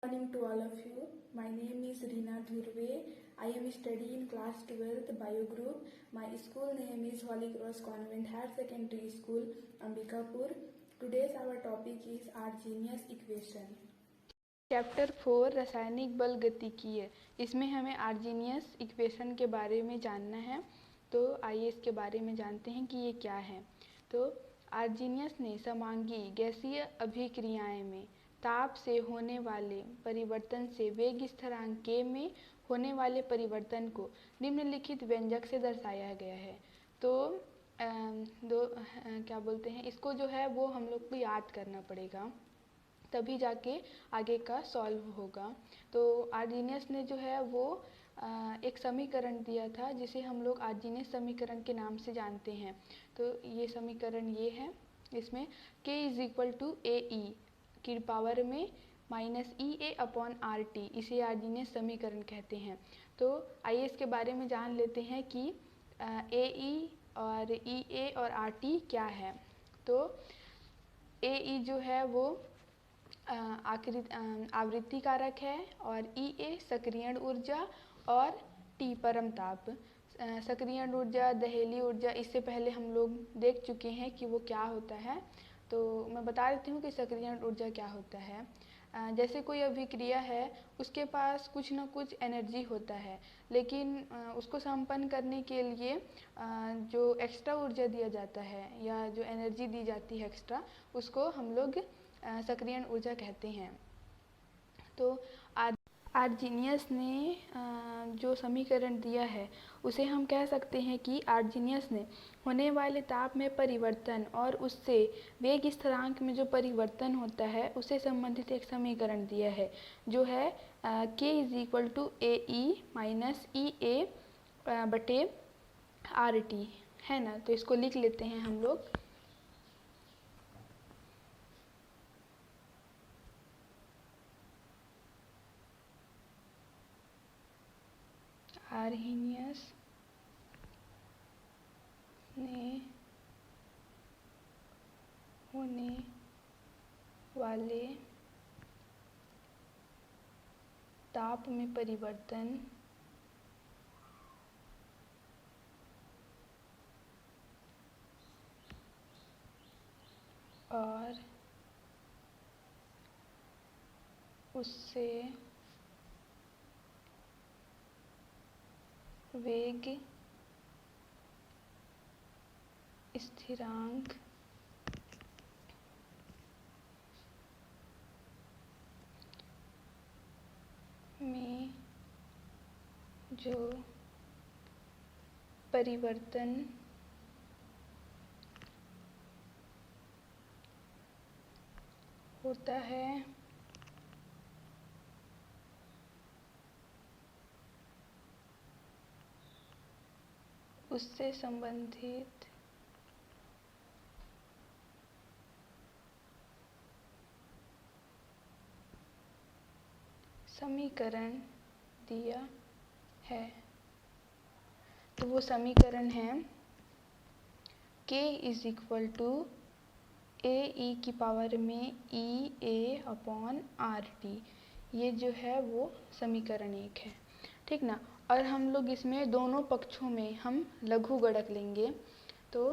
Morning to all of you. My name is Reena Dhurve. I am studying in class 12th Bio Group. My school name is Holy Cross Convent Higher Secondary School, Ambikapur. Today's our topic is Arrhenius equation. Chapter 4 रासायनिक बल गतिकीय। इसमें हमें आर्जीनियस equation के बारे में जानना है। तो आइए इसके बारे में जानते हैं कि ये क्या है। तो आर्जीनियस ने समांगी गैसीय अभिक्रियाएं में ताप से होने वाले परिवर्तन से वेग स्थिरांक k में होने वाले परिवर्तन को निम्नलिखित व्यंजक से दर्शाया गया है। तो क्या बोलते हैं, इसको जो है वो हम लोग को याद करना पड़ेगा, तभी जाके आगे का सॉल्व होगा। तो आर्जीनियस ने जो है वो एक समीकरण दिया था जिसे हम लोग आर्जीनियस समीकरण के नाम से जानते हैं। तो ये समीकरण ये है, इसमें k is equal to a ई की पावर में minus e a upon R T, इसे आर्जीनियस समीकरण कहते हैं। तो आइए इसके बारे में जान लेते हैं कि ए ई और ई ए और आर टी क्या है। तो ए ई जो है वो आवृत्ति कारक है और ई ए सक्रियण ऊर्जा और टी परमताप। सक्रियण ऊर्जा, दहली ऊर्जा, इससे पहले हम लोग देख चुके हैं कि वो क्या होता है। तो मैं बता देती हूँ कि सक्रियण ऊर्जा क्या होता है। जैसे कोई अभिक्रिया है, उसके पास कुछ ना कुछ एनर्जी होता है, लेकिन उसको संपन्न करने के लिए जो एक्स्ट्रा ऊर्जा दिया जाता है या जो एनर्जी दी जाती है एक्स्ट्रा, उसको हम लोग सक्रियण ऊर्जा कहते हैं। तो आर्जीनियस ने जो समीकरण दिया है उसे हम कह सकते हैं कि आर्जीनियस ने होने वाले ताप में परिवर्तन और उससे वेग स्थिरांक में जो परिवर्तन होता है उससे संबंधित एक समीकरण दिया है, जो है k is equal to a e minus e a बटे आर टी, है ना। तो इसको लिख लेते हैं हम लोग। आर्हेनियस ने होने वाले ताप में परिवर्तन और उससे वेग स्थिरांक में जो परिवर्तन होता है उससे संबंधित समीकरण दिया है। तो वो समीकरण है k is equal to a ई की पावर में ई ए अपॉन आर टी। ये जो है वो समीकरण एक है, ठीक ना। और हम लोग इसमें दोनों पक्षों में हम लघु गुणक लेंगे। तो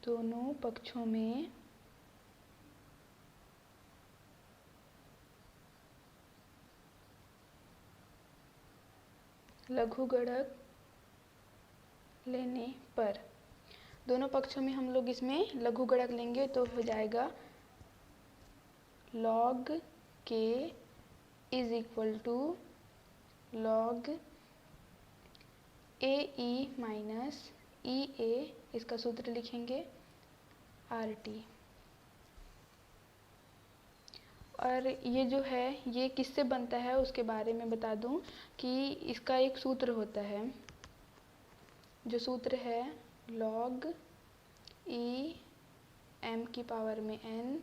दोनों पक्षों में लघु गुणक लेने पर, दोनों पक्षों में हम लोग इसमें लघु गुणक लेंगे तो हो जाएगा log k is equal to log a e minus e a, इसका सूत्र लिखेंगे आर टी। और ये जो है ये किससे बनता है उसके बारे में बता दूं कि इसका एक सूत्र होता है, जो सूत्र है log ई एम की पावर में n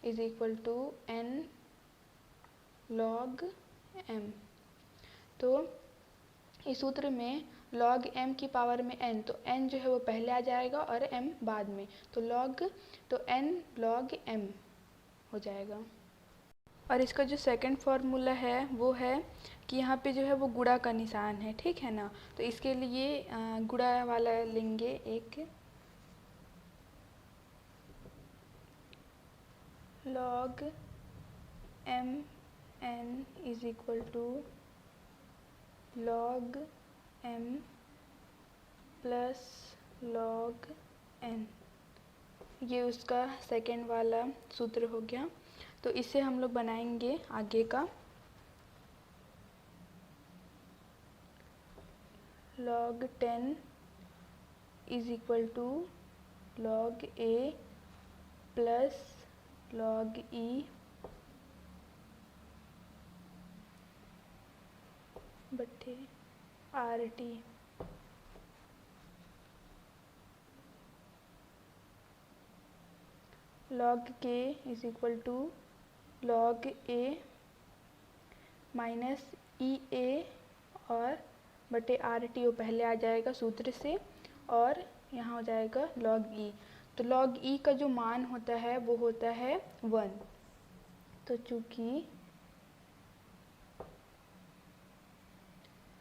is equal to n log m। तो इस सूत्र में log m की पावर में n, तो n जो है वो पहले आ जाएगा और m बाद में, तो n log m हो जाएगा। और इसका जो सेकंड फार्मूला है वो है कि यहाँ पे जो है वो गुणा का निशान है, ठीक है ना, तो इसके लिए गुणा वाला लेंगे एक, log m n is equal to log m plus log n, ये उसका सेकेंड वाला सूत्र हो गया। तो इसे हम लोग बनाएंगे आगे का, log 10 is equal to log a plus log e बटे RT। log k is equal to log a minus e a और बटे RT वो पहले आ जाएगा सूत्र से, और यहाँ हो जाएगा log e। तो log e का जो मान होता है वो होता है 1, तो चूँकि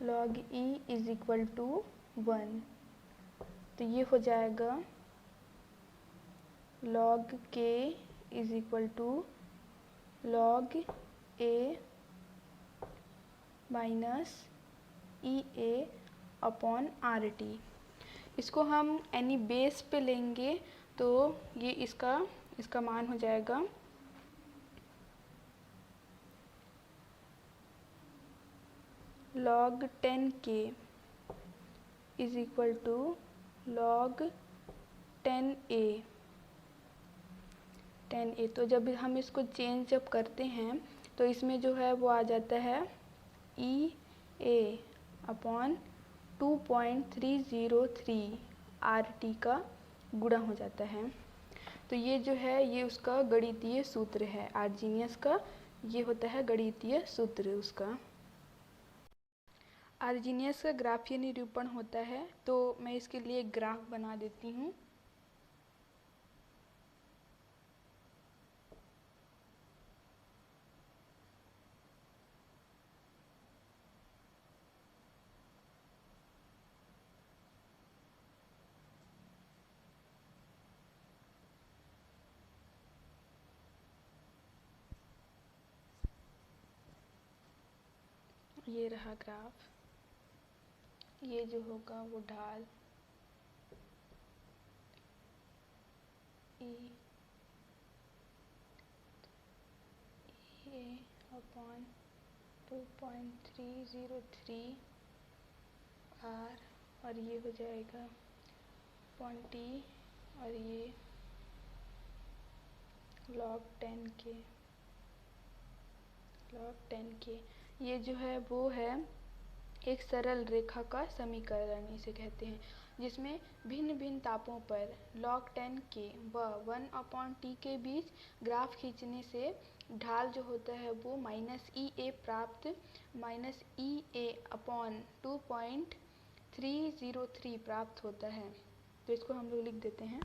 log e is equal to 1, तो ये हो जाएगा log k is equal to log a minus e a upon RT। इसको हम एनी बेस पे लेंगे तो ये इसका मान हो जाएगा log 10k is equal to log 10a। तो जब हम इसको चेंज करते हैं तो इसमें जो है वो आ जाता है ई ए अपॉन 2.303 RT का गुणा हो जाता है। तो ये जो है ये उसका गणितीय सूत्र है, आर्जीनियस का ये होता है गणितीय सूत्र उसका। आर्जीनियस का ग्राफीय निरूपण होता है, तो मैं इसके लिए एक ग्राफ बना देती हूँ। ये रहा ग्राफ, ये जो होगा वो ढाल ई ए अपॉन 2.303 R, और ये हो जाएगा 20, और ये log 10 के ये जो है वो है एक सरल रेखा का समीकरण इसे कहते हैं, जिसमें भिन्न भिन्न तापों पर log 10 के व 1/t के बीच ग्राफ खींचने से ढाल जो होता है वो -2.303 प्राप्त होता है। तो इसको हम लोग लिख देते हैं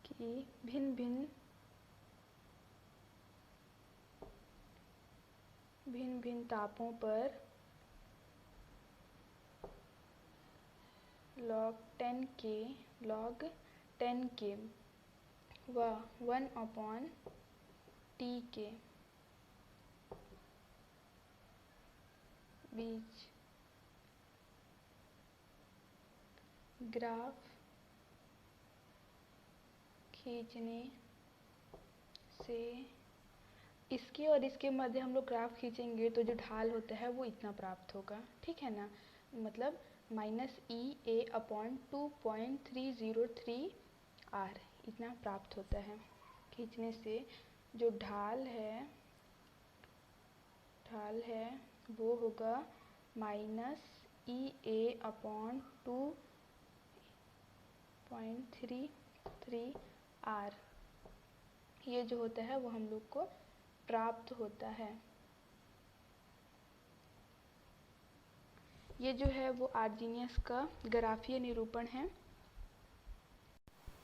कि भिन्न भिन्न तापों पर log 10 के व 1/t के बीच ग्राफ खींचने से इसके और इसके मध्य हम लोग ग्राफ खींचेंगे तो जो ढाल होता है वो इतना प्राप्त होगा, ठीक है ना, मतलब -2.303 R इतना प्राप्त होता है। खींचने से जो ढाल है वो होगा -2.33 R। ये जो होता है वो हम लोग को प्राप्त होता है। ये जो है वो आर्जीनियस का ग्राफीय निरूपण है।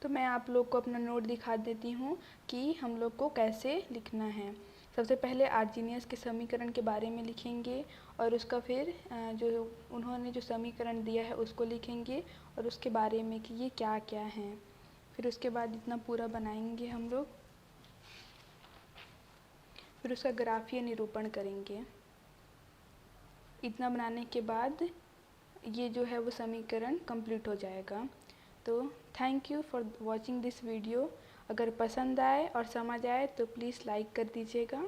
तो मैं आप लोग को अपना नोट दिखा देती हूँ कि हम लोग को कैसे लिखना है। सबसे पहले आर्जीनियस के समीकरण के बारे में लिखेंगे और उसका फिर जो उन्होंने जो समीकरण दिया है उसको लिखेंगे और उसके बारे में कि ये क्या क्या हैं। फिर उसके बाद इतना पूरा बनाएंगे हम लोग, फिर उसका ग्राफीय निरूपण करेंगे। इतना बनाने के बाद ये जो है वो समीकरण कंप्लीट हो जाएगा। तो thank you for watching this video. अगर पसंद आए और समझ आए तो प्लीज़ लाइक कर दीजिएगा।